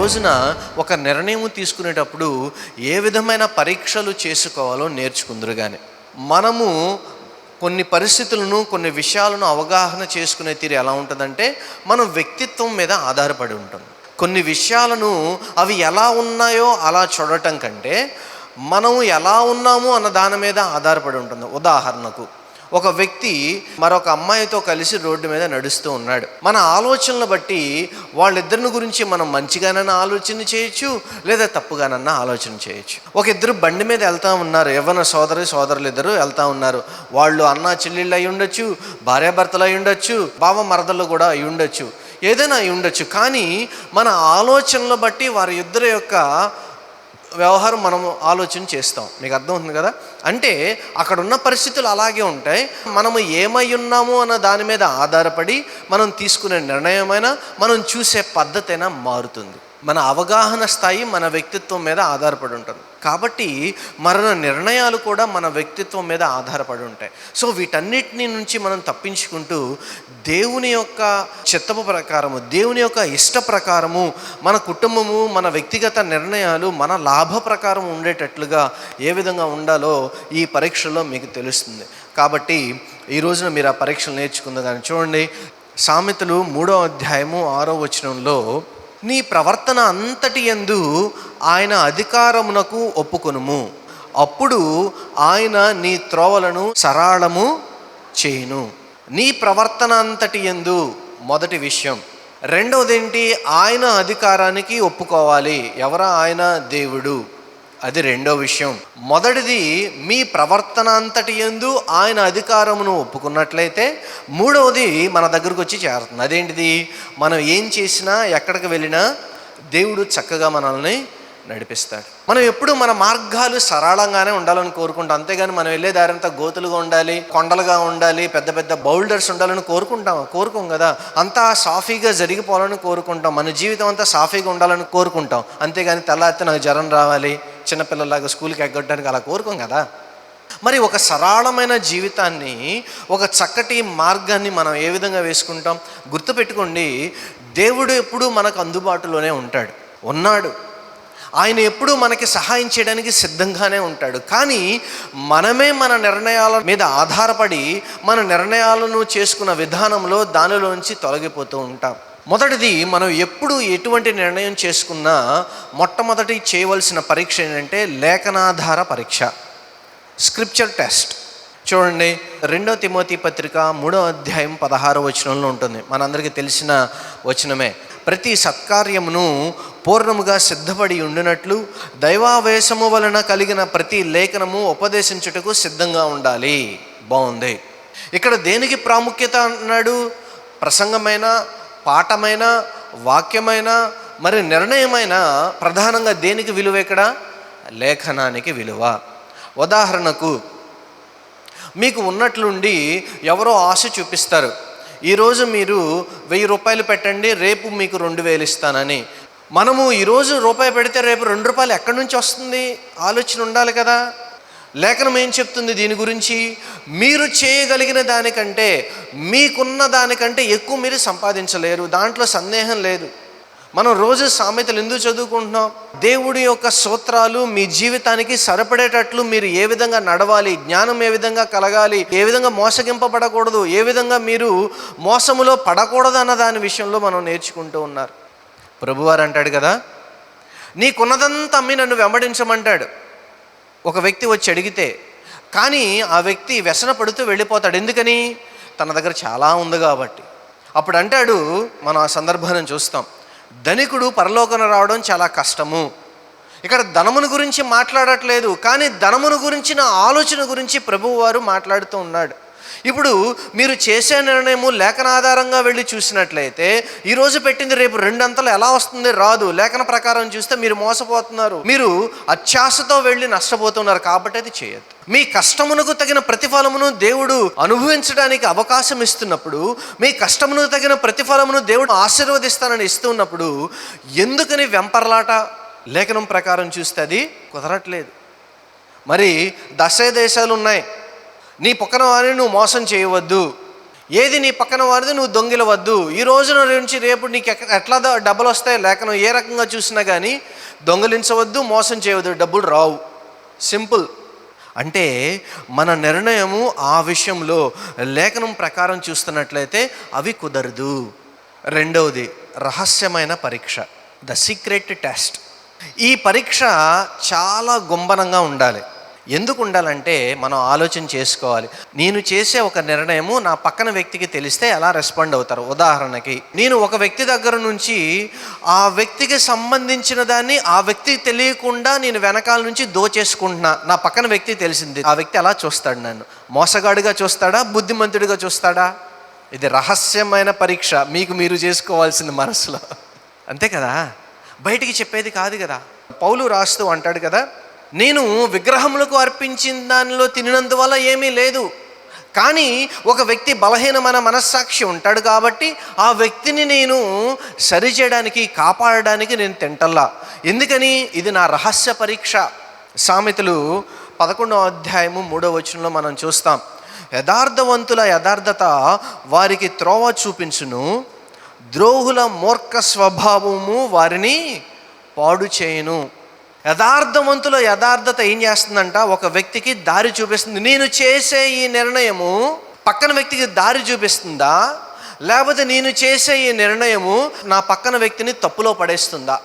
రోజున ఒక నిర్ణయం తీసుకునేటప్పుడు ఏ విధమైన పరీక్షలు చేసుకోవాలో నేర్చుకుందరు. కానీ మనము కొన్ని పరిస్థితులను, కొన్ని విషయాలను అవగాహన చేసుకునే తీరు ఎలా ఉంటుందంటే మన వ్యక్తిత్వం మీద ఆధారపడి ఉంటుంది. కొన్ని విషయాలను అవి ఎలా ఉన్నాయో అలా చూడటం కంటే మనం ఎలా ఉన్నాము అన్న దాని మీద ఆధారపడి ఉంటుంది. ఉదాహరణకు, ఒక వ్యక్తి మరొక అమ్మాయితో కలిసి రోడ్డు మీద నడుస్తూ ఉన్నాడు. మన ఆలోచనలు బట్టి వాళ్ళిద్దరిని గురించి మనం మంచిగానన్నా ఆలోచన చేయొచ్చు, లేదా తప్పుగానన్నా ఆలోచన చేయొచ్చు. ఒక ఇద్దరు బండి మీద వెళ్తూ ఉన్నారు, యవ్వన సోదరులు ఇద్దరు వెళ్తూ ఉన్నారు. వాళ్ళు అన్న చెల్లెళ్ళు అయి ఉండొచ్చు, భార్యాభర్తలు అయి ఉండొచ్చు, బావ మరదలు కూడా అయి ఉండొచ్చు, ఏదైనా అయి ఉండొచ్చు. కానీ మన ఆలోచనలు బట్టి వారి ఇద్దరి యొక్క వ్యవహారం మనం ఆలోచన చేస్తాం. మీకు అర్థమవుతుంది కదా? అంటే అక్కడ ఉన్న పరిస్థితులు అలాగే ఉంటాయి. మనము ఏమై ఉన్నాము అన్న దాని మీద ఆధారపడి మనం తీసుకునే నిర్ణయమైనా, మనం చూసే పద్ధతి అయినా మారుతుంది. మన అవగాహన స్థాయి మన వ్యక్తిత్వం మీద ఆధారపడి ఉంటుంది. కాబట్టి మన నిర్ణయాలు కూడా మన వ్యక్తిత్వం మీద ఆధారపడి ఉంటాయి. సో వీటన్నిటిని నుంచి మనం తప్పించుకుంటూ దేవుని యొక్క చిత్తము ప్రకారము, దేవుని యొక్క ఇష్ట ప్రకారము మన కుటుంబము, మన వ్యక్తిగత నిర్ణయాలు మన లాభ ప్రకారం ఉండేటట్లుగా ఏ విధంగా ఉండాలో ఈ పరీక్షలో మీకు తెలుస్తుంది. కాబట్టి ఈ రోజున మీరు ఆ పరీక్షలు నేర్చుకుందాం. కానీ చూడండి, సామెతలు 3వ అధ్యాయము 6వ వచనంలో, నీ ప్రవర్తన అంతటి యందు ఆయన అధికారమునకు ఒప్పుకొనుము, అప్పుడు ఆయన నీ త్రోవలను సరళము చేయును. నీ ప్రవర్తన అంతటి యందు మొదటి విషయం. రెండవది ఏంటి? ఆయన అధికారానికి ఒప్పుకోవాలి. ఎవరా ఆయన? దేవుడు. అది రెండో విషయం. మొదటిది మీ ప్రవర్తన అంతటి యందు ఆయన అధికారమును ఒప్పుకున్నట్లయితే మూడవది మన దగ్గరకు వచ్చి చేరుతుంది. అదేంటిది? మనం ఏం చేసినా, ఎక్కడికి వెళ్ళినా దేవుడు చక్కగా మనల్ని నడిపిస్తాడు. మనం ఎప్పుడు మన మార్గాలు సరళంగానే ఉండాలని కోరుకుంటాం. అంతేగాని మనం వెళ్ళే దారంతా గోతులుగా ఉండాలి, కొండలుగా ఉండాలి, పెద్ద పెద్ద బౌల్డర్స్ ఉండాలని కోరుకోం కదా. అంతా సాఫీగా జరిగిపోవాలని కోరుకుంటాం. మన జీవితం అంతా సాఫీగా ఉండాలని కోరుకుంటాం. అంతేగాని తెల్లారితే నాకు జ్వరం రావాలి, చిన్నపిల్లలాగా స్కూల్కి ఎగ్గొట్టడానికి అలా కోరుకోం కదా. మరి ఒక సరళమైన జీవితాన్ని, ఒక చక్కటి మార్గాన్ని మనం ఏ విధంగా వేసుకుంటాం? గుర్తుపెట్టుకోండి, దేవుడు ఎప్పుడూ మనకు అందుబాటులోనే ఉన్నాడు. ఆయన ఎప్పుడూ మనకి సహాయం చేయడానికి సిద్ధంగానే ఉంటాడు. కానీ మనమే మన నిర్ణయాల మీద ఆధారపడి మన నిర్ణయాలను చేసుకున్న విధానంలో దానిలోంచి తొలగిపోతూ ఉంటాం. మొదటిది, మనం ఎప్పుడు ఎటువంటి నిర్ణయం చేసుకున్నా మొట్టమొదటి చేయవలసిన పరీక్ష ఏంటంటే లేఖనాధార పరీక్ష, స్క్రిప్చర్ టెస్ట్. చూడండి, 2 తిమోతి పత్రిక 3వ అధ్యాయం 16వ వచనంలో ఉంటుంది. మనందరికీ తెలిసిన వచనమే. ప్రతి సత్కార్యమును పూర్ణముగా సిద్ధపడి ఉండినట్లు దైవావేశము వలన కలిగిన ప్రతి లేఖనము ఉపదేశించుటకు సిద్ధంగా ఉండాలి. బాగుంది. ఇక్కడ దేనికి ప్రాముఖ్యత అన్నాడు? ప్రసంగమైన, పాఠమైన, వాక్యమైన, మరి నిర్ణయమైన, ప్రధానంగా దేనికి విలువ? ఇక్కడ లేఖనానికి విలువ. ఉదాహరణకు, మీకు ఉన్నట్లుండి ఎవరో ఆశ చూపిస్తారు, ఈరోజు మీరు 1000 రూపాయలు పెట్టండి, రేపు మీకు 2000 ఇస్తానని. మనము ఈరోజు రూపాయి పెడితే రేపు 2 రూపాయలు ఎక్కడి నుంచి వస్తుంది? ఆలోచన ఉండాలి కదా. లేఖనం ఏం చెప్తుంది దీని గురించి? మీరు చేయగలిగిన దానికంటే, మీకున్న దానికంటే ఎక్కువ మీరు సంపాదించలేరు. దాంట్లో సందేహం లేదు. మనం రోజు సామెతలు ఎందుకు చదువుకుంటున్నాం? దేవుడి యొక్క సూత్రాలు మీ జీవితానికి సరిపడేటట్లు మీరు ఏ విధంగా నడవాలి, జ్ఞానం ఏ విధంగా కలగాలి, ఏ విధంగా మోసగింపబడకూడదు, ఏ విధంగా మీరు మోసములో పడకూడదు అన్న దాని విషయంలో మనం నేర్చుకుంటూ ఉన్నారు. ప్రభువారు అంటాడు కదా, నీకున్నదంతా అమ్మి నన్ను వెంబడించమంటాడు. ఒక వ్యక్తి వచ్చి అడిగితే, కానీ ఆ వ్యక్తి వ్యసన పడుతూ వెళ్ళిపోతాడు. ఎందుకని? తన దగ్గర చాలా ఉంది కాబట్టి. అప్పుడు అంటాడు, మనం ఆ సందర్భాన్ని చూస్తాం, ధనికుడు పరలోకన రావడం చాలా కష్టము. ఇక్కడ ధనమును గురించి మాట్లాడట్లేదు, కానీ ధనమును గురించిన ఆలోచన గురించి ప్రభువు వారు మాట్లాడుతూ ఉన్నాడు. ఇప్పుడు మీరు చేసే నిర్ణయము లేఖనాధారంగా వెళ్ళి చూసినట్లయితే ఈరోజు పెట్టింది రేపు 2 అంతలు ఎలా వస్తుంది? రాదు. లేఖన ప్రకారం చూస్తే మీరు మోసపోతున్నారు, మీరు అత్యాశతో వెళ్ళి నష్టపోతున్నారు. కాబట్టి అది చేయొద్దు. మీ కష్టమునకు తగిన ప్రతిఫలమును దేవుడు అనుభవించడానికి అవకాశం ఇస్తున్నప్పుడు, మీ కష్టమునకు తగిన ప్రతిఫలమును దేవుడు ఆశీర్వదిస్తానని ఇస్తున్నప్పుడు ఎందుకని వెంపర్లాట? లేఖనం ప్రకారం చూస్తే అది కుదరట్లేదు. మరి 10 దేశాలు ఉన్నాయి, నీ పక్కన వారిని నువ్వు మోసం చేయవద్దు. ఏది నీ పక్కన వారిది నువ్వు దొంగిలవద్దు. ఈ రోజున నుంచి రేపు నీకు ఎట్లా డబ్బులు వస్తాయి లేఖనం ఏ రకంగా చూసినా కానీ దొంగిలించవద్దు, మోసం చేయవద్దు, డబ్బులు రావు. సింపుల్. అంటే మన నిర్ణయము ఆ విషయంలో లేఖనం ప్రకారం చూస్తున్నట్లయితే అవి కుదరదు. రెండవది రహస్యమైన పరీక్ష, ద సీక్రెట్ టెస్ట్. ఈ పరీక్ష చాలా గుంభనంగా ఉండాలి. ఎందుకు ఉండాలంటే మనం ఆలోచన చేసుకోవాలి. నేను చేసే ఒక నిర్ణయము నా పక్కన వ్యక్తికి తెలిస్తే ఎలా రెస్పాండ్ అవుతారు. ఉదాహరణకి నేను ఒక వ్యక్తి దగ్గర నుంచి ఆ వ్యక్తికి సంబంధించిన దాన్ని ఆ వ్యక్తికి తెలియకుండా నేను వెనకాల నుంచి దోచేసుకుంటున్నా, నా పక్కన వ్యక్తికి తెలిసింది, ఆ వ్యక్తి ఎలా చూస్తాడు? నన్ను మోసగాడిగా చూస్తాడా, బుద్ధిమంతుడిగా చూస్తాడా? ఇది రహస్యమైన పరీక్ష, మీకు మీరు చేసుకోవాల్సింది మనసులో. అంతే కదా, బయటికి చెప్పేది కాదు కదా. పౌలు రాస్తూ అంటాడు కదా, నేను విగ్రహములకు అర్పించిన దానిలో తినినందువల్ల ఏమీ లేదు, కానీ ఒక వ్యక్తి బలహీనమైన మనస్సాక్షి ఉంటాడు కాబట్టి ఆ వ్యక్తిని నేను సరిచేయడానికి, కాపాడడానికి నేను తింటల్లా. ఎందుకని? ఇది నా రహస్య పరీక్ష. సామెతలు 11వ అధ్యాయము 3వ వచనంలో మనం చూస్తాం, యథార్థవంతుల యథార్థత వారికి త్రోవ చూపించును, ద్రోహుల మూర్ఖ స్వభావము వారిని పాడు చేయును. యథార్థవంతుల యథార్థత ఏం చేస్తుందంట? ఒక వ్యక్తికి దారి చూపిస్తుంది. నేను చేసే ఈ నిర్ణయము పక్కన వ్యక్తికి దారి చూపిస్తుందా, లేకపోతే నేను చేసే ఈ నిర్ణయము నా పక్కన వ్యక్తిని తప్పులో పడేస్తుందా?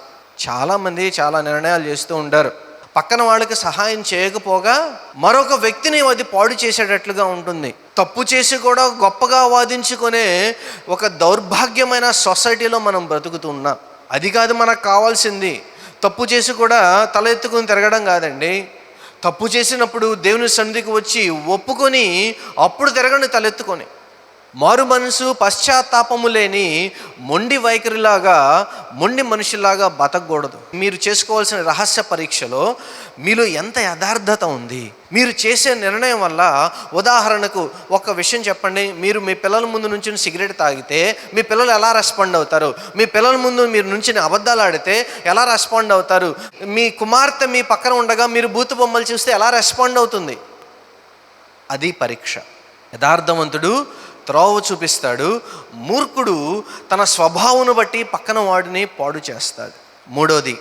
చాలామంది చాలా నిర్ణయాలు చేస్తూ ఉంటారు. పక్కన వాళ్ళకి సహాయం చేయకపోగా మరొక వ్యక్తిని అది పాడు చేసేటట్లుగా ఉంటుంది. తప్పు చేసి కూడా గొప్పగా వాదించుకునే ఒక దౌర్భాగ్యమైన సొసైటీలో మనం బ్రతుకుతున్నాం. అది కాదు మనకు కావాల్సింది. తప్పు చేసి కూడా తల ఎత్తుకుని తిరగడం కాదండి. తప్పు చేసినప్పుడు దేవుని సన్నిధికి వచ్చి ఒప్పుకొని అప్పుడు తిరగండి తలెత్తుకొని. మారు మనసు పశ్చాత్తాపము లేని మొండి వైఖరిలాగా, మొండి మనిషిలాగా బతకూడదు. మీరు చేసుకోవాల్సిన రహస్య పరీక్షలో మీలో ఎంత యథార్థత ఉంది, మీరు చేసే నిర్ణయం వల్ల. ఉదాహరణకు ఒక విషయం చెప్పండి, మీరు మీ పిల్లల ముందు నుంచి సిగరెట్ తాగితే మీ పిల్లలు ఎలా రెస్పాండ్ అవుతారు? మీ పిల్లల ముందు మీరు నుంచి అబద్ధాలు ఆడితే ఎలా రెస్పాండ్ అవుతారు? మీ కుమార్తె మీ పక్కన ఉండగా మీరు బూతు బొమ్మలు చూస్తే ఎలా రెస్పాండ్ అవుతుంది? అది పరీక్ష. యథార్థవంతుడు త్రోవ చూపిస్తాడు, మూర్ఖుడు తన స్వభావాన్ని బట్టి పక్కన వాడిని పాడు చేస్తాడు. మూడోది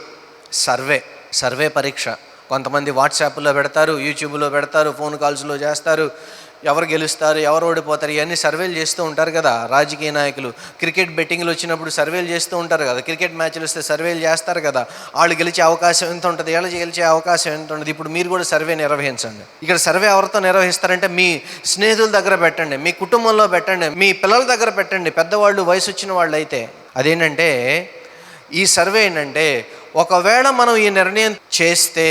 సర్వే పరీక్ష. కొంతమంది వాట్సాప్లో పెడతారు, యూట్యూబ్లో పెడతారు, ఫోన్ కాల్స్లో చేస్తారు, ఎవరు గెలుస్తారు, ఎవరు ఓడిపోతారు, ఇవన్నీ సర్వేలు చేస్తూ ఉంటారు కదా. రాజకీయ నాయకులు క్రికెట్ బెట్టింగ్లు వచ్చినప్పుడు సర్వేలు చేస్తూ ఉంటారు కదా. క్రికెట్ మ్యాచ్లు వస్తే సర్వేలు చేస్తారు కదా. వాళ్ళు గెలిచే అవకాశం ఎంత ఉంటుంది, వీళ్ళు గెలిచే అవకాశం ఎంత ఉంటుంది. ఇప్పుడు మీరు కూడా సర్వే నిర్వహించండి. ఇక్కడ సర్వే ఎవరితో నిర్వహిస్తారంటే మీ స్నేహితుల దగ్గర పెట్టండి, మీ కుటుంబంలో పెట్టండి, మీ పిల్లల దగ్గర పెట్టండి, పెద్దవాళ్ళు వయసు వచ్చిన వాళ్ళు అయితే. అదేంటంటే ఈ సర్వే ఏంటంటే, ఒకవేళ మనం ఈ నిర్ణయం చేస్తే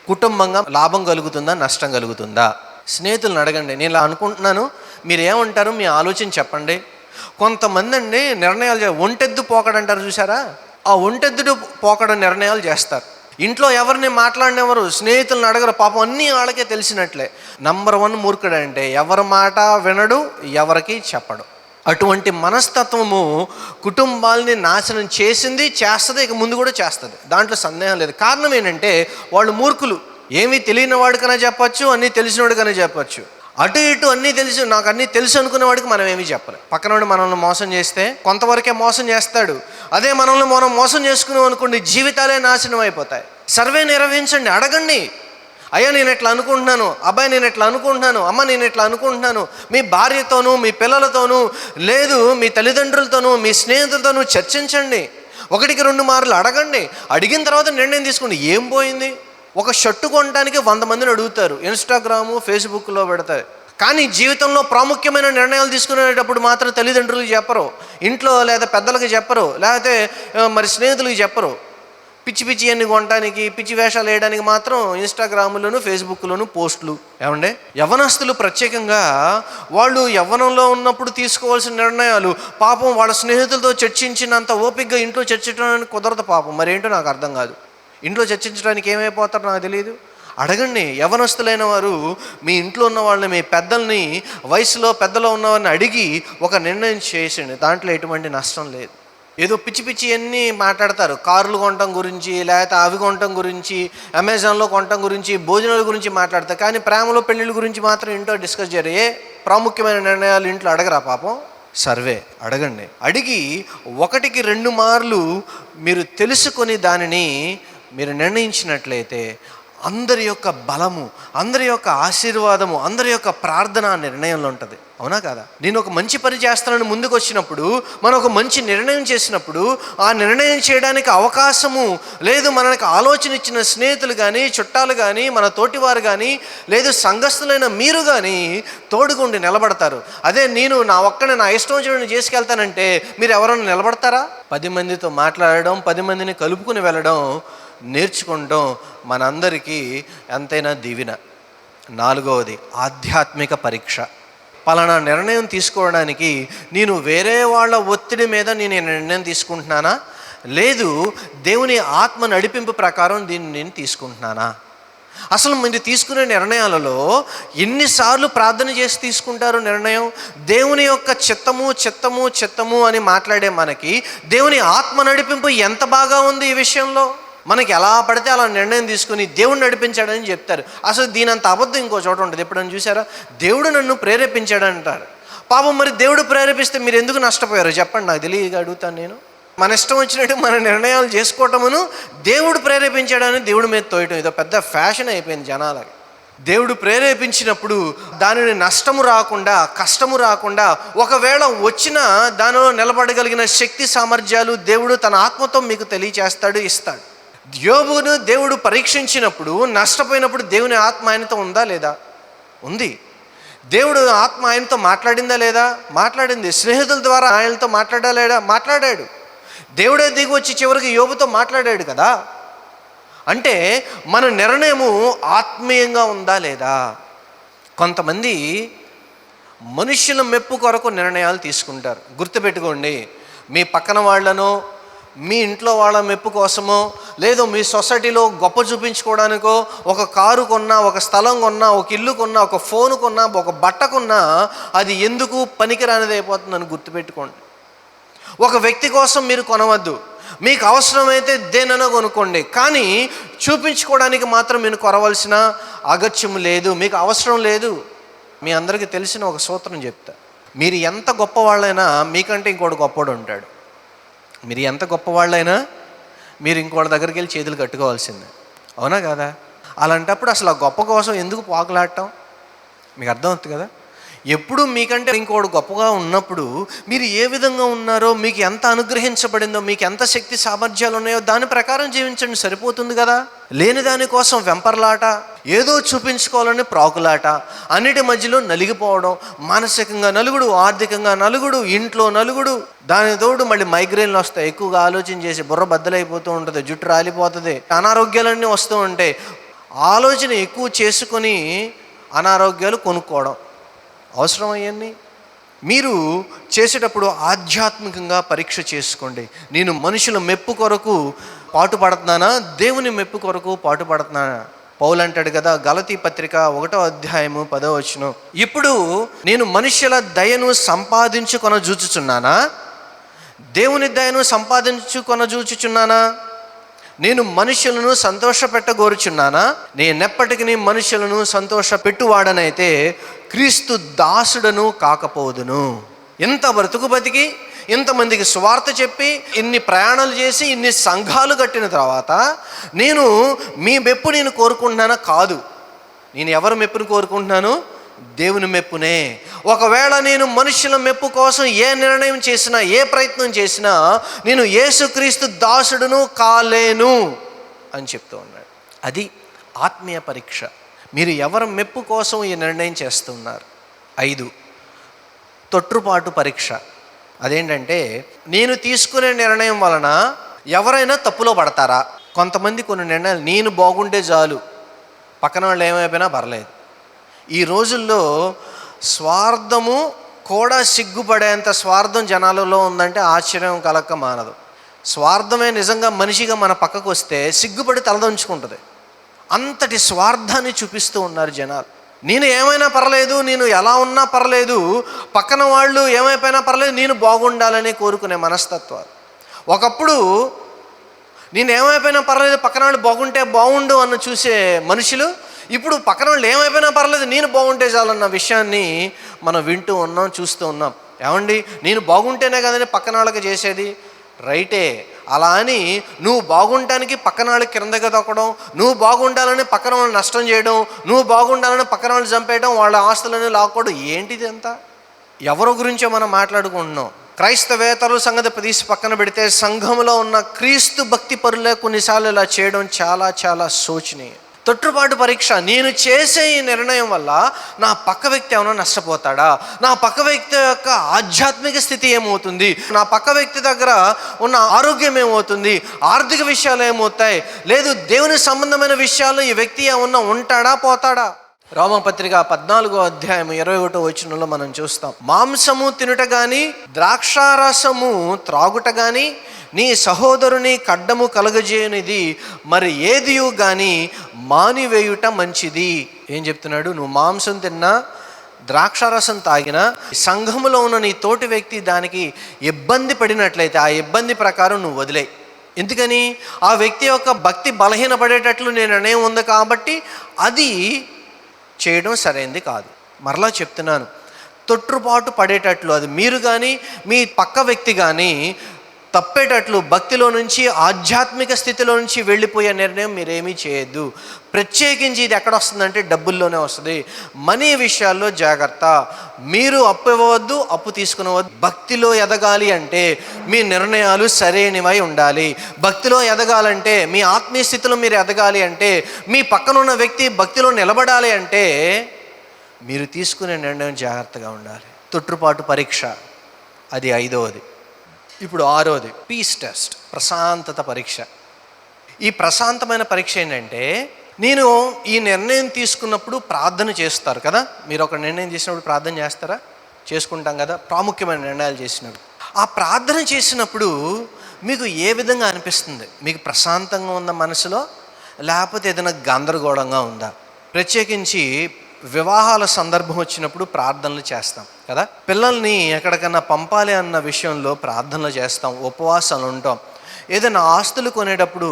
కుటుంబంగా లాభం కలుగుతుందా, నష్టం కలుగుతుందా? స్నేహితులను అడగండి, నేను ఇలా అనుకుంటున్నాను, మీరు ఏమంటారు, మీ ఆలోచన చెప్పండి. కొంతమంది అండి నిర్ణయాలు ఒంటెద్దు పోకడంటారు చూసారా, ఆ ఒంటెద్దుడు పోకడ నిర్ణయాలు చేస్తారు. ఇంట్లో ఎవరిని మాట్లాడినెవరు, స్నేహితులను అడగరు, పాపం అన్నీ వాళ్ళకే తెలిసినట్లే. నంబర్ 1 మూర్ఖుడు అంటే ఎవరి మాట వినడు, ఎవరికి చెప్పడు. అటువంటి మనస్తత్వము కుటుంబాలని నాశనం చేసింది, చేస్తుంది, ఇక ముందు కూడా చేస్తుంది. దాంట్లో సందేహం లేదు. కారణం ఏంటంటే వాళ్ళు మూర్ఖులు. ఏమీ తెలియని వాడికైనా చెప్పచ్చు, అన్నీ తెలిసిన వాడికైనా చెప్పచ్చు. అటు ఇటు అన్నీ తెలుసు, నాకు అన్నీ తెలుసు అనుకునేవాడికి మనం ఏమీ చెప్పలేం. పక్కనవాడు మనల్ని మోసం చేస్తే కొంతవరకే మోసం చేస్తాడు. అదే మనల్ని మనం మోసం చేసుకున్నాం అనుకోండి, జీవితాలే నాశనం అయిపోతాయి. సర్వే నిర్వహించండి, అడగండి, అయ్యా నేను ఎట్లా అనుకుంటున్నాను, అబ్బాయి నేను ఎట్లా అనుకుంటున్నాను, అమ్మ నేను ఎట్లా అనుకుంటున్నాను. మీ భార్యతోనూ, మీ పిల్లలతోనూ, లేదు మీ తల్లిదండ్రులతోనూ, మీ స్నేహితులతోనూ చర్చించండి. 1-2 మార్లు అడగండి. అడిగిన తర్వాత నిర్ణయం తీసుకోండి. ఏం పోయింది? ఒక షర్టు కొనడానికి 100 మందిని అడుగుతారు, ఇన్స్టాగ్రాము, ఫేస్బుక్లో పెడతారు. కానీ జీవితంలో ప్రాముఖ్యమైన నిర్ణయాలు తీసుకునేటప్పుడు మాత్రం తల్లిదండ్రులకు చెప్పరు, ఇంట్లో లేదా పెద్దలకు చెప్పరు, లేకపోతే మరి స్నేహితులకు చెప్పరు. పిచ్చి అన్ని కొనడానికి, పిచ్చి వేషాలు వేయడానికి మాత్రం ఇన్స్టాగ్రాములోను, ఫేస్బుక్లోను పోస్టులు. ఏమండే యవ్వనస్తులు ప్రత్యేకంగా వాళ్ళు యవ్వనంలో ఉన్నప్పుడు తీసుకోవాల్సిన నిర్ణయాలు పాపం వాళ్ళ స్నేహితులతో చర్చించినంత ఓపికగా ఇంట్లో చర్చించడానికి కుదరదు పాపం. మరేంటో నాకు అర్థం కాదు. ఇంట్లో చర్చించడానికి ఏమైపోతారో నాకు తెలియదు. అడగండి. యవ్వనస్తులైన వారు మీ ఇంట్లో ఉన్న వాళ్ళని, మీ పెద్దల్ని, వయసులో పెద్దలో ఉన్నవారిని అడిగి ఒక నిర్ణయం చేసిండి. దాంట్లో ఎటువంటి నష్టం లేదు. ఏదో పిచ్చి పిచ్చి అన్నీ మాట్లాడతారు. కార్లు కొనటం గురించి, లేకపోతే అవి కొనటం గురించి, అమెజాన్లో కొనటం గురించి, భోజనాల గురించి మాట్లాడతారు. కానీ ప్రేమలో పెళ్ళిళ్ళ గురించి మాత్రం ఇంట్లో డిస్కస్ చేయరు. ప్రాముఖ్యమైన నిర్ణయాలు ఇంట్లో అడగరా పాపం? సర్వే అడగండి. అడిగి 1కి 2 మార్లు మీరు తెలుసుకొని దానిని మీరు నిర్ణయించినట్లయితే అందరి యొక్క బలము, అందరి యొక్క ఆశీర్వాదము, అందరి యొక్క ప్రార్థన నిర్ణయంలో ఉంటుంది. అవునా కదా? నేను ఒక మంచి పని చేస్తానని ముందుకు వచ్చినప్పుడు, మనం ఒక మంచి నిర్ణయం చేసినప్పుడు, ఆ నిర్ణయం చేయడానికి అవకాశము లేదు. మనకు ఆలోచన ఇచ్చిన స్నేహితులు కానీ, చుట్టాలు కానీ, మన తోటివారు కానీ, లేదు సంఘస్థులైన మీరు కానీ తోడుగుండి నిలబడతారు. అదే నేను నా ఇష్టం వచ్చిన చేసుకెళ్తానంటే మీరు ఎవరైనా నిలబడతారా? 10 మందితో మాట్లాడడం, 10 మందిని కలుపుకుని వెళ్ళడం నేర్చుకుంటాం మనందరికీ ఎంతైనా దీవెన. 4వది ఆధ్యాత్మిక పరీక్ష. పలానా నిర్ణయం తీసుకోవడానికి నేను వేరే వాళ్ళ ఒత్తిడి మీద నేను నిర్ణయం తీసుకుంటున్నానా, లేదు దేవుని ఆత్మ నడిపింపు ప్రకారం దీన్ని నేను తీసుకుంటున్నానా? అసలు మీరు తీసుకునే నిర్ణయాలలో ఎన్నిసార్లు ప్రార్థన చేసి తీసుకుంటారు నిర్ణయం? దేవుని యొక్క చిత్తము అని మాట్లాడే మనకి దేవుని ఆత్మ నడిపింపు ఎంత బాగా ఉంది ఈ విషయంలో. మనకి ఎలా పడితే అలా నిర్ణయం తీసుకుని దేవుడు నడిపించాడని చెప్తారు. అసలు దీనంత అబద్ధం ఇంకో చోట ఉంటుంది. ఎప్పుడైనా చూసారా? దేవుడు నన్ను ప్రేరేపించాడంటారు. పాపం, మరి దేవుడు ప్రేరేపిస్తే మీరు ఎందుకు నష్టపోయారు చెప్పండి? నాకు తెలియక అడుగుతాను నేను. మన ఇష్టం వచ్చినట్టు మన నిర్ణయాలు చేసుకోవటమును దేవుడు ప్రేరేపించాడని దేవుడి మీద తోయటం ఇదో పెద్ద ఫ్యాషన్ అయిపోయింది జనాలకి. దేవుడు ప్రేరేపించినప్పుడు దానిని నష్టము రాకుండా, కష్టము రాకుండా, ఒకవేళ వచ్చినా దానిలో నిలబడగలిగిన శక్తి సామర్థ్యాలు దేవుడు తన ఆత్మతో మీకు తెలియచేస్తాడు, ఇస్తాడు. యోబును దేవుడు పరీక్షించినప్పుడు, నష్టపోయినప్పుడు దేవుని ఆత్మ ఆయనతో ఉందా లేదా? ఉంది. దేవుడు ఆత్మ ఆయనతో మాట్లాడిందా లేదా? మాట్లాడింది. స్నేహితుల ద్వారా ఆయనతో మాట్లాడా లేదా? మాట్లాడాడు. దేవుడే దిగి వచ్చి చివరికి యోబుతో మాట్లాడాడు కదా. అంటే మన నిర్ణయము ఆత్మీయంగా ఉందా లేదా? కొంతమంది మనుషుల మెప్పు కొరకు నిర్ణయాలు తీసుకుంటారు. గుర్తుపెట్టుకోండి, మీ పక్కన వాళ్ళనో, మీ ఇంట్లో వాళ్ళ మెప్పు కోసమో, లేదో మీ సొసైటీలో గొప్ప చూపించుకోవడానికో, ఒక కారు కొన్నా, ఒక స్థలం కొన్నా, ఒక ఇల్లు కొన్నా, ఒక ఫోన్ కొన్నా, ఒక బట్ట కొన్నా అది ఎందుకు పనికిరానిది అయిపోతుందని గుర్తుపెట్టుకోండి. ఒక వ్యక్తి కోసం మీరు కొనవద్దు. మీకు అవసరమైతే దేనైనా కొనుక్కోండి, కానీ చూపించుకోవడానికి మాత్రం మీరు కొనవలసిన అగత్యం లేదు, మీకు అవసరం లేదు. మీ అందరికీ తెలిసిన ఒక సూత్రం చెప్తా. మీరు ఎంత గొప్పవాళ్ళైనా మీకంటే ఇంకోటి గొప్పవాడు ఉంటాడు. మీరు ఎంత గొప్పవాళ్ళైనా మీరు ఇంకోటి దగ్గరికి వెళ్ళి చేతులు కట్టుకోవాల్సిందే. అవునా కదా? అలాంటప్పుడు అసలు ఆ గొప్ప కోసం ఎందుకు పాకులాడటం? మీకు అర్థమవుతుంది కదా. ఎప్పుడు మీకంటే ఇంకోటి గొప్పగా ఉన్నప్పుడు మీరు ఏ విధంగా ఉన్నారో, మీకు ఎంత అనుగ్రహించబడిందో, మీకు ఎంత శక్తి సామర్థ్యాలు ఉన్నాయో దాని ప్రకారం జీవించండి, సరిపోతుంది కదా. లేని దానికోసం వెంపర్లాట, ఏదో చూపించుకోవాలని ప్రాకులాట, అన్నిటి మధ్యలో నలిగిపోవడం, మానసికంగా నలుగుడు, ఆర్థికంగా నలుగుడు, ఇంట్లో నలుగుడు, దాని తోడు మళ్ళీ మైగ్రేన్లు వస్తాయి. ఎక్కువగా ఆలోచన చేసి బుర్ర బద్దలైపోతూ ఉంటుంది, జుట్టు రాలిపోతుంది, అనారోగ్యాలన్నీ వస్తూ ఉంటాయి. ఆలోచన ఎక్కువ చేసుకొని అనారోగ్యాలు కొనుక్కోవడం అవసరం. అవన్నీ మీరు చేసేటప్పుడు ఆధ్యాత్మికంగా పరీక్ష చేసుకోండి. నేను మనుషుల మెప్పు కొరకు పాటుపడుతున్నానా, దేవుని మెప్పు కొరకు పాటుపడుతున్నానా? పౌలు అంటాడు కదా, గలతీ పత్రిక 1వ అధ్యాయము 10వ వచనం, ఇప్పుడు నేను మనుషుల దయను సంపాదించుకొన చూచుచున్నానా, దేవుని దయను సంపాదించుకొన చూచుచున్నానా? నేను మనుషులను సంతోషపెట్టగోరుచున్నానా? నేనెప్పటికీ మనుషులను సంతోషపెట్టువాడనైతే క్రీస్తు దాసుడను కాకపోదును. ఇంత బ్రతుకు బతికి, ఇంతమందికి సువార్త చెప్పి, ఇన్ని ప్రయాణాలు చేసి, ఇన్ని సంఘాలు కట్టిన తర్వాత నేను మీ మెప్పు నేను కోరుకుంటున్నానా? కాదు. నేను ఎవరి మెప్పును కోరుకుంటున్నాను? దేవుని మెప్పునే. ఒకవేళ నేను మనుషుల మెప్పు కోసం ఏ నిర్ణయం చేసినా, ఏ ప్రయత్నం చేసినా, నేను యేసుక్రీస్తు దాసుడును కాలేను అని చెప్తూ ఉన్నాడు. అది ఆత్మీయ పరీక్ష. మీరు ఎవరి మెప్పు కోసం ఈ నిర్ణయం చేస్తున్నారు? 5 తొట్టుపాటు పరీక్ష. అదేంటంటే, నేను తీసుకునే నిర్ణయం వలన ఎవరైనా తప్పులో పడతారా? కొంతమంది కొన్ని నిర్ణయాలు, నేను బాగుంటే చాలు, పక్కన వాళ్ళు ఏమైపోయినా పర్లేదు. ఈ రోజుల్లో స్వార్థము కూడా సిగ్గుపడేంత స్వార్థం జనాలలో ఉందంటే ఆశ్చర్యం కలక్క మానదు. స్వార్థమే నిజంగా మనిషిగా మన పక్కకు వస్తే సిగ్గుపడి తలదంచుకుంటుంది. అంతటి స్వార్థాన్ని చూపిస్తూ ఉన్నారు జనాలు. నేను ఏమైనా పర్లేదు, నేను ఎలా ఉన్నా పర్లేదు, పక్కన వాళ్ళు ఏమైపోయినా పర్లేదు, నేను బాగుండాలని కోరుకునే మనస్తత్వాలు. ఒకప్పుడు నేనేమైపోయినా పర్లేదు, పక్కన వాళ్ళు బాగుంటే బాగుండు అన్న చూసే మనుషులు ఇప్పుడు పక్కన వాళ్ళు ఏమైపోయినా పర్లేదు, నేను బాగుంటే చాలన్న విషయాన్ని మనం వింటూ ఉన్నాం, చూస్తూ ఉన్నాం. ఏమండి, నేను బాగుంటేనే కదండి పక్కన వాళ్ళకి చేసేది. రైటే. అలా అని నువ్వు బాగుంటానికి పక్కన వాళ్ళకి కిందకి తొక్కడం, నువ్వు బాగుండాలని పక్కన వాళ్ళు నష్టం చేయడం, నువ్వు బాగుండాలని పక్కన వాళ్ళు చంపేయడం, వాళ్ళ ఆస్తులని లాక్కోవడం, ఏంటిది అంతా? ఎవరి గురించో మనం మాట్లాడుకుంటున్నాం. క్రైస్తవేతరుల సంగతి తీసి పక్కన పెడితే సంఘంలో ఉన్న క్రీస్తు భక్తి పరులే కొన్నిసార్లు ఇలా చేయడం చాలా చాలా శోచనీయం. తొట్టుపాటు పరీక్ష. నేను చేసే ఈ నిర్ణయం వల్ల నా పక్క వ్యక్తి ఏమైనా నష్టపోతాడా, నా పక్క వ్యక్తి యొక్క ఆధ్యాత్మిక స్థితి ఏమవుతుంది, నా పక్క వ్యక్తి దగ్గర ఉన్న ఆరోగ్యం ఏమవుతుంది, ఆర్థిక విషయాలు ఏమవుతాయి, లేదు దేవుని సంబంధమైన విషయాల్లో ఈ వ్యక్తి ఏమన్నా ఉంటాడా పోతాడా. రోమపత్రిక 14వ అధ్యాయం 21వ వచనంలో మనం చూస్తాం, మాంసము తినుట గాని ద్రాక్షారసము త్రాగుట గాని నీ సహోదరుని కడ్డము కలుగజేయనిది మరి ఏదియు గాని మానివేయుట మంచిది. ఏం చెప్తున్నాడు? నువ్వు మాంసం తిన్నా, ద్రాక్షారసం తాగినా, సంఘములో ఉన్న నీ తోటి వ్యక్తి దానికి ఇబ్బంది పడినట్లయితే ఆ ఇబ్బంది ప్రకారం నువ్వు వదిలే. ఎందుకని? ఆ వ్యక్తి యొక్క భక్తి బలహీనపడేటట్లు నేను నిర్ణయం ఉంది కాబట్టి అది చేయడం సరైనది కాదు. మరలా చెప్తున్నాను, తొట్టుపాటు పడేటట్లు అది మీరు కానీ మీ పక్క వ్యక్తి కానీ తప్పేటట్లు భక్తిలో నుంచి ఆధ్యాత్మిక స్థితిలో నుంచి వెళ్ళిపోయే నిర్ణయం మీరేమీ చేయొద్దు. ప్రత్యేకించి ఇది ఎక్కడ వస్తుందంటే డబ్బుల్లోనే వస్తుంది. మనీ విషయాల్లో జాగ్రత్త. మీరు అప్పు ఇవ్వవద్దు, అప్పు తీసుకునవద్దు. భక్తిలో ఎదగాలి అంటే మీ నిర్ణయాలు సరైనవై ఉండాలి. భక్తిలో ఎదగాలంటే, మీ ఆత్మీయ స్థితిలో మీరు ఎదగాలి అంటే, మీ పక్కనున్న వ్యక్తి భక్తిలో నిలబడాలి అంటే మీరు తీసుకునే నిర్ణయం జాగ్రత్తగా ఉండాలి. తొట్టుపాటు పరీక్ష, అది 5వది. ఇప్పుడు 6వది పీస్ టెస్ట్, ప్రశాంతత పరీక్ష. ఈ ప్రశాంతమైన పరీక్ష ఏంటంటే, నేను ఈ నిర్ణయం తీసుకున్నప్పుడు ప్రార్థన చేస్తారు కదా. మీరు ఒక నిర్ణయం చేసినప్పుడు ప్రార్థన చేస్తారా? చేసుకుంటాం కదా, ప్రాముఖ్యమైన నిర్ణయాలు చేసినప్పుడు. ఆ ప్రార్థన చేసినప్పుడు మీకు ఏ విధంగా అనిపిస్తుంది? మీకు ప్రశాంతంగా ఉందా మనసులో, లేకపోతే ఏదైనా గందరగోళంగా ఉందా? ప్రత్యేకించి వివాహాల సందర్భం వచ్చినప్పుడు ప్రార్థనలు చేస్తాం కదా. పిల్లల్ని ఎక్కడికన్నా పంపాలి అన్న విషయంలో ప్రార్థనలు చేస్తాం, ఉపవాసాలు ఉంటాం. ఏదైనా ఆస్తులు కొనేటప్పుడు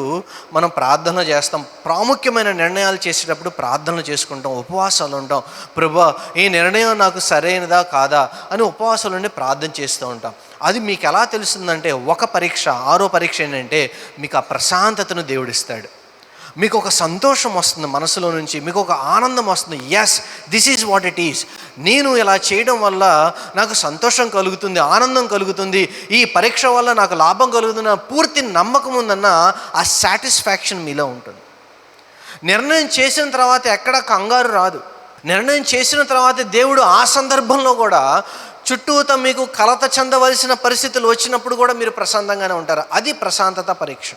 మనం ప్రార్థన చేస్తాం. ప్రాముఖ్యమైన నిర్ణయాలు చేసేటప్పుడు ప్రార్థనలు చేసుకుంటాం, ఉపవాసాలు ఉంటాం. ప్రభువా, ఈ నిర్ణయం నాకు సరైనదా కాదా అని ఉపవాసాలు ఉండి ప్రార్థన చేస్తూ ఉంటాం. అది మీకు ఎలా తెలుస్తుందంటే, ఒక పరీక్ష, 6వ పరీక్ష ఏంటంటే, మీకు ఆ ప్రశాంతతను దేవుడిస్తాడు. మీకు ఒక సంతోషం వస్తుంది మనసులో నుంచి, మీకు ఒక ఆనందం వస్తుంది. Yes, this is what it is. నేను ఇలా చేయడం వల్ల నాకు సంతోషం కలుగుతుంది, ఆనందం కలుగుతుంది, ఈ పరీక్ష వల్ల నాకు లాభం కలుగుతున్న పూర్తి నమ్మకం ఉందన్న ఆ సాటిస్ఫాక్షన్ మీలో ఉంటుంది. నిర్ణయం చేసిన తర్వాత ఎక్కడ కంగారు రాదు. నిర్ణయం చేసిన తర్వాత దేవుడు ఆ సందర్భంలో కూడా చుట్టూతో మీకు కలత చెందవలసిన పరిస్థితులు వచ్చినప్పుడు కూడా మీరు ప్రశాంతంగానే ఉంటారు. అది ప్రశాంతత పరీక్ష.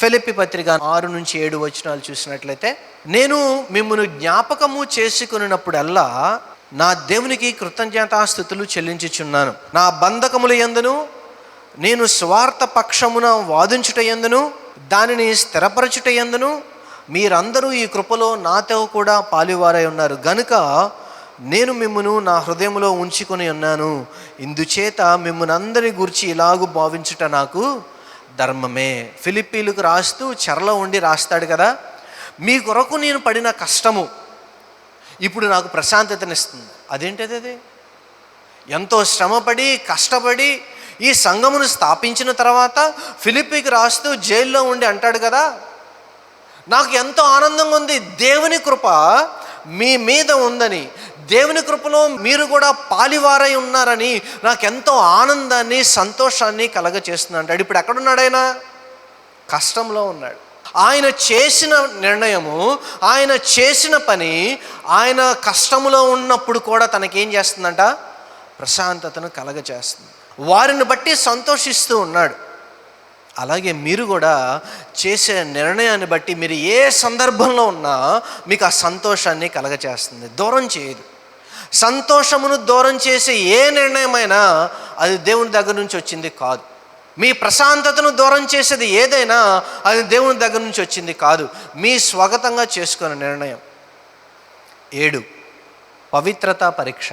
ఫిలిప్పీ పత్రిక 6-7 వచనాలు చూసినట్లయితే, నేను మిమ్మల్ని జ్ఞాపకము చేసుకున్నప్పుడల్లా నా దేవునికి కృతజ్ఞతాస్తుతులు చెల్లించుచున్నాను. నా బంధకముల యందును నేను స్వార్థ పక్షమున వాదించుట యందును దానిని స్థిరపరచుట యందును మీరందరూ ఈ కృపలో నాతో కూడా పాలువారై ఉన్నారు గనుక నేను మిమ్మును నా హృదయంలో ఉంచుకొని ఉన్నాను. ఇందుచేత మిమ్మల్ని అందరి గురించి ఇలాగూ భావించుట నాకు ధర్మమే. ఫిలిప్పీలకు రాస్తూ చెరలో ఉండి రాస్తాడు కదా, మీ కొరకు నేను పడిన కష్టము ఇప్పుడు నాకు ప్రశాంతతనిస్తుంది. అదేంటది? అది ఎంతో శ్రమపడి కష్టపడి ఈ సంఘమును స్థాపించిన తర్వాత ఫిలిప్పీకి రాస్తూ జైల్లో ఉండి అంటాడు కదా, నాకు ఎంతో ఆనందంగా ఉంది, దేవుని కృప మీ మీద ఉందని, దేవుని కృపలో మీరు కూడా పాలివారై ఉన్నారని నాకు ఎంతో ఆనందాన్ని సంతోషాన్ని కలగచేస్తుంది అంటాడు. ఇప్పుడు ఎక్కడున్నాడు ఆయన? కష్టంలో ఉన్నాడు. ఆయన చేసిన నిర్ణయము, ఆయన చేసిన పని ఆయన కష్టంలో ఉన్నప్పుడు కూడా తనకేం చేస్తుందంట? ప్రశాంతతను కలగచేస్తుంది. వారిని బట్టి సంతోషిస్తూ ఉన్నాడు. అలాగే మీరు కూడా చేసే నిర్ణయాన్ని బట్టి మీరు ఏ సందర్భంలో ఉన్నా మీకు ఆ సంతోషాన్ని కలగచేస్తుంది, దూరం చేయదు. సంతోషమును దూరం చేసే ఏ నిర్ణయమైనా అది దేవుని దగ్గర నుంచి వచ్చింది కాదు. మీ ప్రశాంతతను దూరం చేసేది ఏదైనా అది దేవుని దగ్గర నుంచి వచ్చింది కాదు, మీ స్వగతంగా చేసుకున్న నిర్ణయం. 7 పవిత్రత పరీక్ష,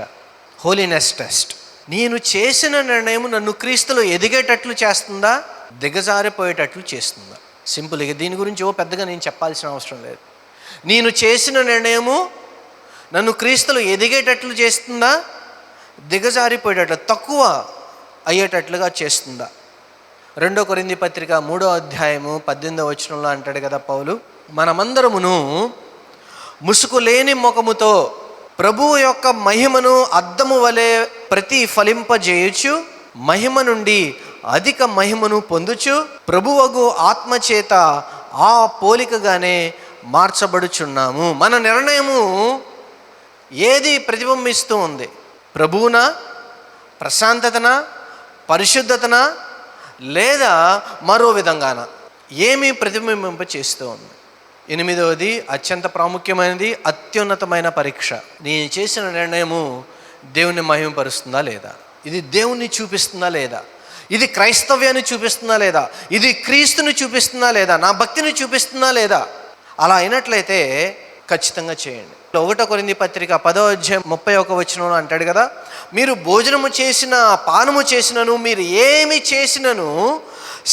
హోలీనెస్ టెస్ట్. నేను చేసిన నిర్ణయం నన్ను క్రీస్తులో ఎదిగేటట్లు చేస్తుందా? దిగజారిపోయేటట్లు చేస్తుందా? సింపుల్గా దీని గురించి పెద్దగా నేను చెప్పాల్సిన అవసరం లేదు. నేను చేసిన నిర్ణయము నన్ను క్రీస్తులో ఎదిగేటట్లు చేస్తుందా, దిగజారిపోయేటట్లు తక్కువ అయ్యేటట్లుగా చేస్తుందా? 2 కొరింథీ పత్రిక 3వ అధ్యాయము 18వ వచనంలో అంటాడు కదా పౌలు, మనమందరమును ముసుగు లేని ముఖముతో ప్రభువు యొక్క మహిమను అద్దము వలె ప్రతిఫలింపజేయుచు మహిమ నుండి అధిక మహిమను పొందుచు ప్రభువగు ఆత్మచేత ఆ పోలికగానే మార్చబడుచున్నాము. మన నిర్ణయము ఏది ప్రతిబింబిస్తూ ఉంది? ప్రభువునా, ప్రశాంతతనా, పరిశుద్ధతనా, లేదా మరో విధంగానా? ఏమి ప్రతిబింబింప చేస్తూ ఉంది? 8వది అత్యంత ప్రాముఖ్యమైనది, అత్యున్నతమైన పరీక్ష. నేను చేసిన నిర్ణయము దేవుని మహిమపరుస్తుందా లేదా? ఇది దేవుణ్ణి చూపిస్తుందా లేదా? ఇది క్రైస్తవ్యాన్ని చూపిస్తుందా లేదా? ఇది క్రీస్తుని చూపిస్తుందా లేదా? నా భక్తిని చూపిస్తుందా లేదా? అలా అయినట్లయితే ఖచ్చితంగా చేయండి. 1 కొరింథీ పత్రిక 10వ అధ్యాయం 31వ వచనంలో అంటాడు కదా, మీరు భోజనము చేసిన, పానము చేసినను, మీరు ఏమి చేసినను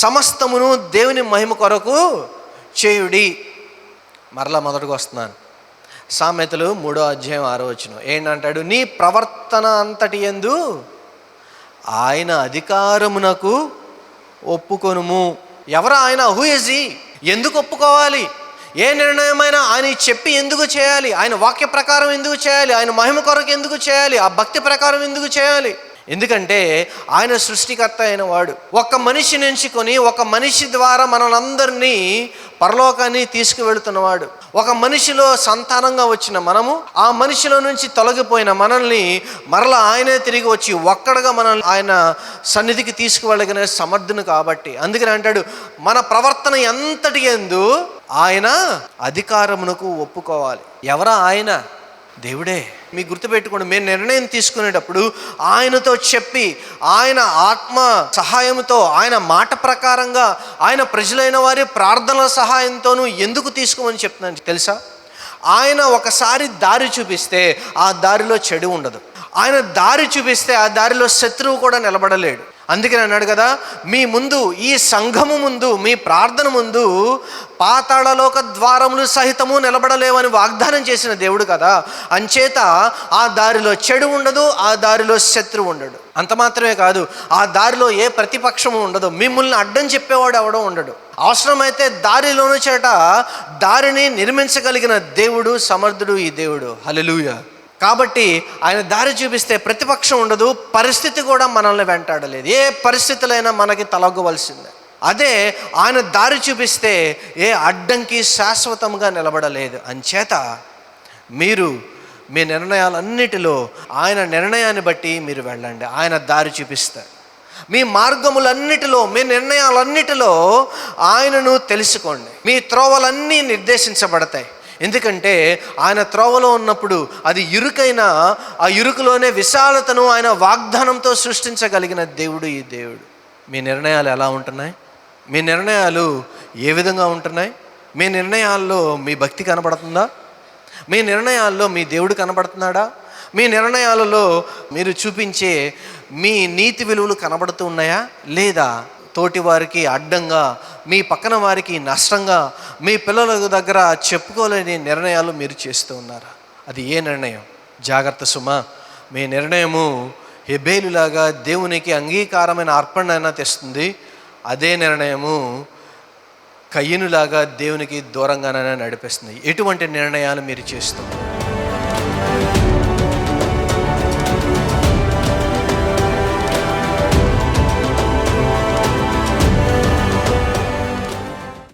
సమస్తమును దేవుని మహిమ కొరకు చేయుడి. మరలా మొదటికి వస్తున్నాను. సామెతలు 3వ అధ్యాయం 6వ వచనం ఏంటంటాడు? నీ ప్రవర్తన అంతటి యందు ఆయన అధికారమునకు ఒప్పుకొనుము. ఎవరు ఆయన? Who is he? ఎందుకు ఒప్పుకోవాలి? ఏ నిర్ణయమైనా ఆయన చెప్పి ఎందుకు చేయాలి? ఆయన వాక్య ప్రకారం ఎందుకు చేయాలి? ఆయన మహిమ కొరకు ఎందుకు చేయాలి? ఆ భక్తి ప్రకారం ఎందుకు చేయాలి? ఎందుకంటే ఆయన సృష్టికర్త అయిన వాడు. ఒక మనిషిని ఎంచుకొని ఒక మనిషి ద్వారా మనలందరినీ పరలోకాన్ని తీసుకువెళుతున్నవాడు. ఒక మనిషిలో సంతానంగా వచ్చిన మనము, ఆ మనిషిలో నుంచి తొలగిపోయిన మనల్ని మరలా ఆయనే తిరిగి వచ్చి ఒక్కడగా మనల్ని ఆయన సన్నిధికి తీసుకువెళ్ళగలిగిన సమర్థుని కాబట్టి అందుకని అంటాడు, మన ప్రవర్తన ఎంతటి యందు ఆయన అధికారమునకు ఒప్పుకోవాలి. ఎవరా ఆయన? దేవుడే. మీకు గుర్తుపెట్టుకోండి, మేము నిర్ణయం తీసుకునేటప్పుడు ఆయనతో చెప్పి, ఆయన ఆత్మ సహాయంతో, ఆయన మాట ప్రకారంగా, ఆయన ప్రజలైన వారి ప్రార్థనల సహాయంతోనూ ఎందుకు తీసుకోమని చెప్తున్నాను తెలుసా? ఆయన ఒకసారి దారి చూపిస్తే ఆ దారిలో చెడు ఉండదు. ఆయన దారి చూపిస్తే ఆ దారిలో శత్రువు కూడా నిలబడలేడు. అందుకని అన్నాడు కదా, మీ ముందు, ఈ సంఘము ముందు, మీ ప్రార్థన ముందు పాతాళలోక ద్వారములు సహితము నిలబడలేవని వాగ్దానం చేసిన దేవుడు కదా. అంచేత ఆ దారిలో చెడు ఉండదు, ఆ దారిలో శత్రువు ఉండడు. అంత మాత్రమే కాదు, ఆ దారిలో ఏ ప్రతిపక్షము ఉండదు. మిమ్మల్ని అడ్డం చెప్పేవాడు ఎవడో ఉండడు. అవసరమైతే దారిలోని చేట దారిని నిర్మించగలిగిన దేవుడు, సమర్థుడు ఈ దేవుడు. హల్లెలూయా. కాబట్టి ఆయన దారి చూపిస్తే ప్రతిపక్షం ఉండదు, పరిస్థితి కూడా మనల్ని వెంటాడలేదు. ఏ పరిస్థితులైనా మనకి తలొగ్గవలసిందే. అదే ఆయన దారి చూపిస్తే ఏ అడ్డంకి శాశ్వతంగా నిలబడలేదు. అంచేత మీరు మీ నిర్ణయాలన్నిటిలో ఆయన నిర్ణయాన్ని బట్టి మీరు వెళ్ళండి. ఆయన దారి చూపిస్తారు. మీ మార్గములన్నిటిలో, మీ నిర్ణయాలన్నిటిలో ఆయనను తెలుసుకోండి. మీ త్రోవలన్నీ నిర్దేశించబడతాయి. ఎందుకంటే ఆయన త్రోవలో ఉన్నప్పుడు అది ఇరుకైన, ఆ ఇరుకులోనే విశాలతను ఆయన వాగ్దానంతో సృష్టించగలిగిన దేవుడు ఈ దేవుడు. మీ నిర్ణయాలు ఎలా ఉంటున్నాయి? మీ నిర్ణయాలు ఏ విధంగా ఉంటున్నాయి? మీ నిర్ణయాల్లో మీ భక్తి కనబడుతుందా? మీ నిర్ణయాల్లో మీ దేవుడు కనబడుతున్నాడా? మీ నిర్ణయాలలో మీరు చూపించే మీ నీతి విలువలు కనబడుతూ ఉన్నాయా? లేదా తోటి వారికి అడ్డంగా, మీ పక్కన వారికి నష్టంగా, మీ పిల్లల దగ్గర చెప్పుకోలేని నిర్ణయాలు మీరు చేస్తూ ఉన్నారా? అది ఏ నిర్ణయం? జాగ్రత్త సుమా. మీ నిర్ణయము హెబేలులాగా దేవునికి అంగీకారమైన అర్పణైనా తెస్తుంది. అదే నిర్ణయము కయ్యనులాగా దేవునికి దూరంగానైనా నడిపిస్తుంది. ఎటువంటి నిర్ణయాలు మీరు చేస్తున్నారు?